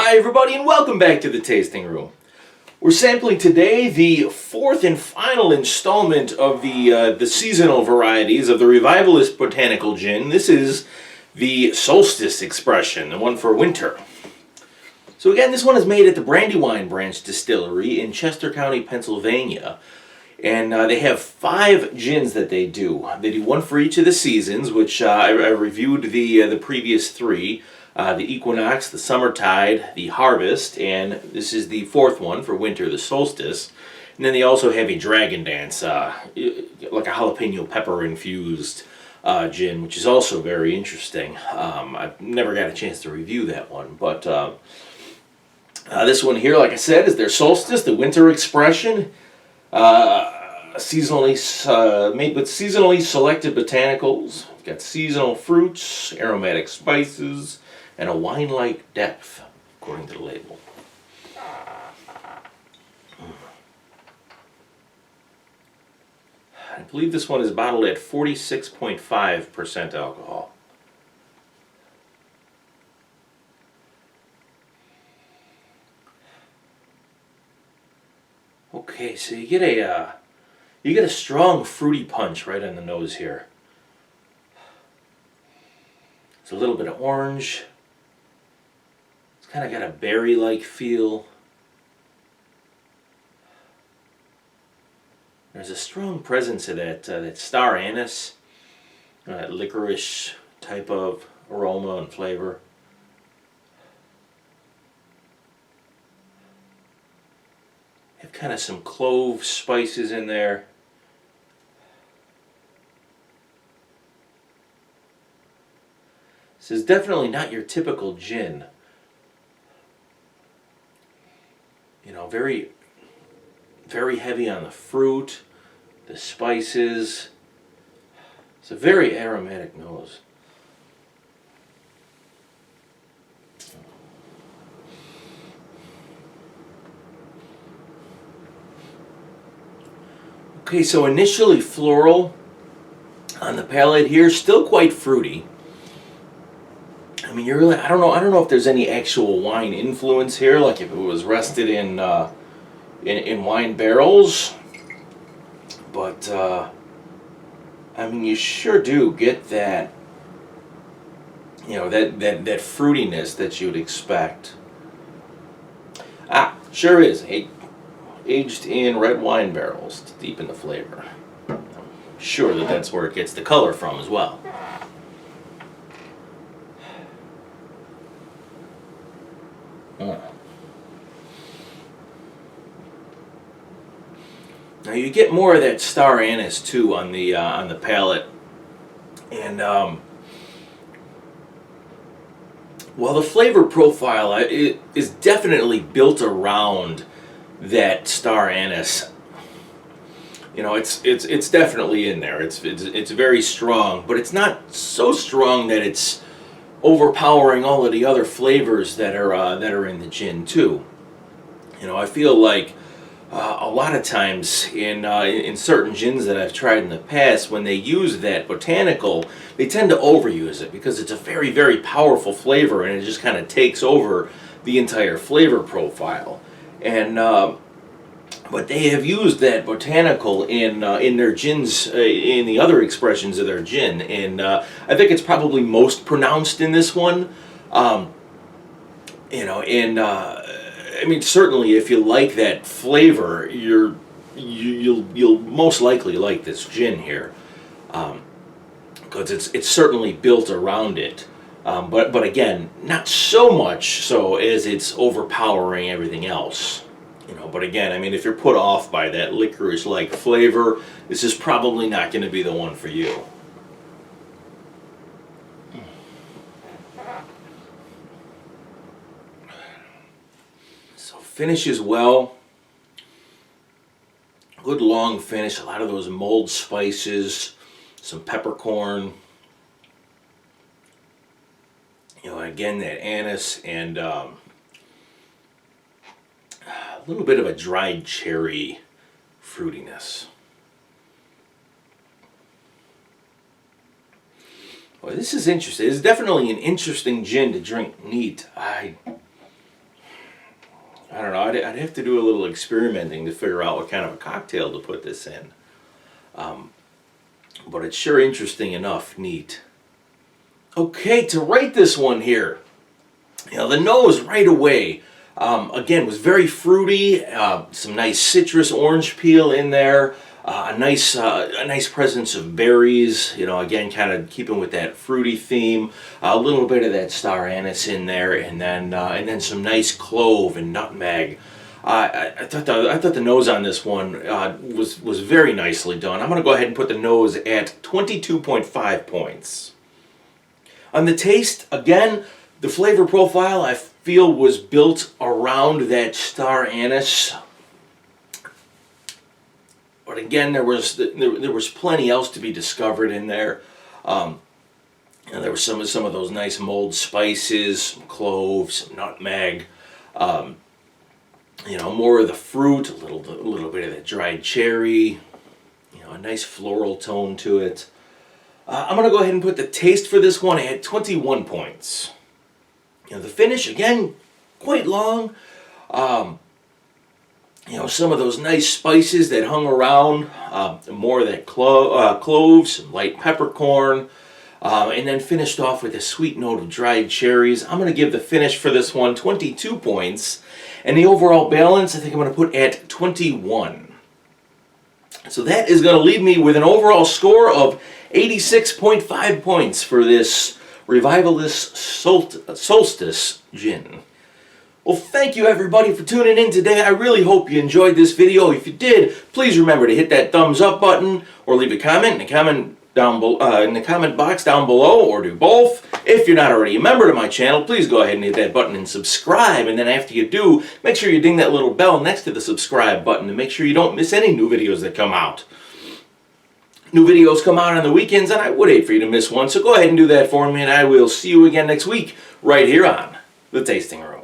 Hi everybody and welcome back to the Tasting Room. We're sampling today the fourth and final installment of the seasonal varieties of the Revivalist Botanical Gin. This is the Solstice expression, the one for winter. So again, this one is made at the Brandywine Branch Distillery in Chester County, Pennsylvania. And they have 5 gins that they do. They do one for each of the seasons, which I reviewed the previous 3. The Equinox, the Summertide, the Harvest, and this is the 4th one for winter, the Solstice. And then they also have a Dragon Dance, like a jalapeno pepper infused gin, which is also very interesting. I've never got a chance to review that one, but this one here, like I said, is their Solstice, the winter expression. Seasonally made with seasonally selected botanicals. You've got seasonal fruits, aromatic spices, and a wine-like depth, according to the label. I believe this one is bottled at 46.5% alcohol. Okay, so you get a strong fruity punch right on the nose here. It's a little bit of orange. It's kind of got a berry-like feel. There's a strong presence of that star anise, that licorice type of aroma and flavor. Have kind of some clove spices in there. This is definitely not your typical gin. You know, very, very heavy on the fruit, the spices. It's a very aromatic nose. Okay, so initially floral on the palate here, still quite fruity. I mean, you're really, I don't know if there's any actual wine influence here, like if it was rested in wine barrels, but I mean, you sure do get that, you know, that fruitiness that you'd expect. Sure is. Aged in red wine barrels to deepen the flavor. I'm sure that's where it gets the color from as well. Now you get more of that star anise too on the palate, and while the flavor profile is definitely built around that star anise, you know, it's definitely in there. It's very strong, but it's not so strong that it's overpowering all of the other flavors that are in the gin too. You know, I feel like a lot of times in certain gins that I've tried in the past, when they use that botanical, they tend to overuse it because it's a very, very powerful flavor and it just kind of takes over the entire flavor profile. And but they have used that botanical in their gins, in the other expressions of their gin, and I think it's probably most pronounced in this one. You know, and I mean, certainly if you like that flavor, you'll most likely like this gin here, because it's certainly built around it. But again, not so much so as it's overpowering everything else. You know, but again, I mean, if you're put off by that licorice-like flavor, this is probably not going to be the one for you. So finishes well. Good long finish. A lot of those mulled spices, some peppercorn. You know, again, that anise and a little bit of a dried cherry fruitiness. Well, this is interesting. It's definitely an interesting gin to drink neat. I don't know, I'd have to do a little experimenting to figure out what kind of a cocktail to put this in. But it's sure interesting enough, neat. Okay, to rate this one here, the nose right away, again, was very fruity, some nice citrus orange peel in there, a nice presence of berries, again, kind of keeping with that fruity theme, a little bit of that star anise in there, and then some nice clove and nutmeg. I thought the nose on this one was very nicely done. I'm going to go ahead and put the nose at 22.5 points. On the taste, again, the flavor profile I feel was built around that star anise. But again, there was plenty else to be discovered in there. There were some of those nice mulled spices, some cloves, some nutmeg. More of the fruit, a little bit of that dried cherry. A nice floral tone to it. I'm going to go ahead and put the taste for this one at 21 points. The finish, again, quite long. Some of those nice spices that hung around. More of that cloves, some light peppercorn. And then finished off with a sweet note of dried cherries. I'm going to give the finish for this one 22 points. And the overall balance, I think I'm going to put at 21. So that is going to leave me with an overall score of 86.5 points for this Revivalist Solstice Gin. Well, thank you everybody for tuning in today. I really hope you enjoyed this video. If you did, please remember to hit that thumbs up button or leave a comment in the comment box down below, or do both. If you're not already a member to my channel, please go ahead and hit that button and subscribe. And then after you do, make sure you ding that little bell next to the subscribe button to make sure you don't miss any new videos that come out. New videos come out on the weekends, and I would hate for you to miss one, so go ahead and do that for me, and I will see you again next week right here on The Tasting Room.